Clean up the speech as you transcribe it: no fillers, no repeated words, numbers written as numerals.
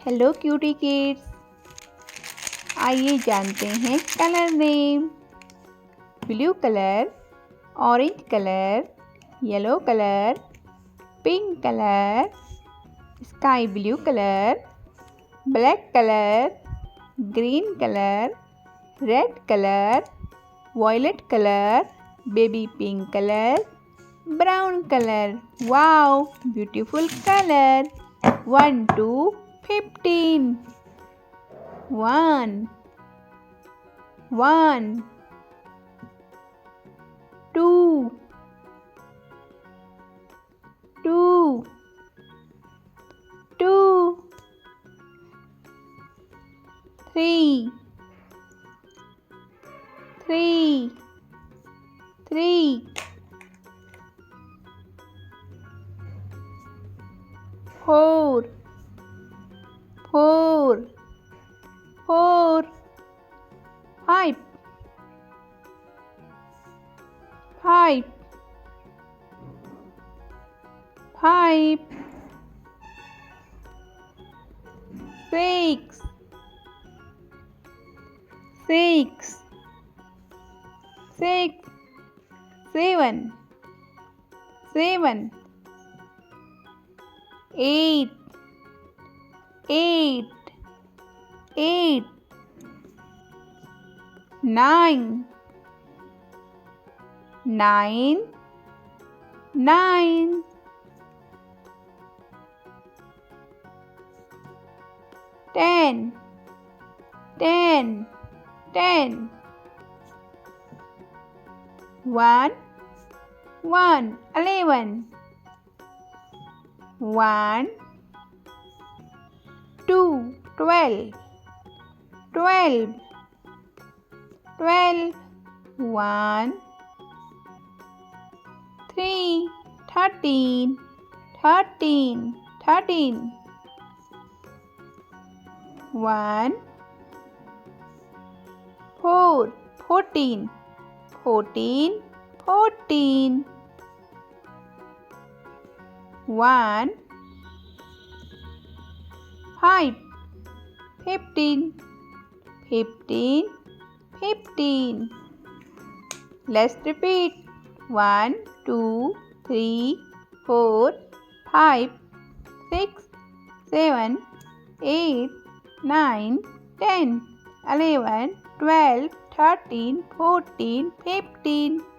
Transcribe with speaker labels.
Speaker 1: Hello cutie kids, आइए जानते हैं colour name. Blue colour, orange colour, yellow colour, pink colour, sky blue colour, black colour, green colour, red colour, violet colour, baby pink colour, brown colour. Wow, beautiful colour. 1 to 15. 1 1 2 2 2 3 3 3 4 4 4 5 5 5 6 6 6 7 7 8 8 8 9 9 9 10 10 10 1 1 11 1 2 12 12 12 1 3 13 13 13 1 4 14 14 14 1 5 15 15 15 Let's repeat. 1 2 3 4 5 6 7 8 9 10 11 12 13 14 15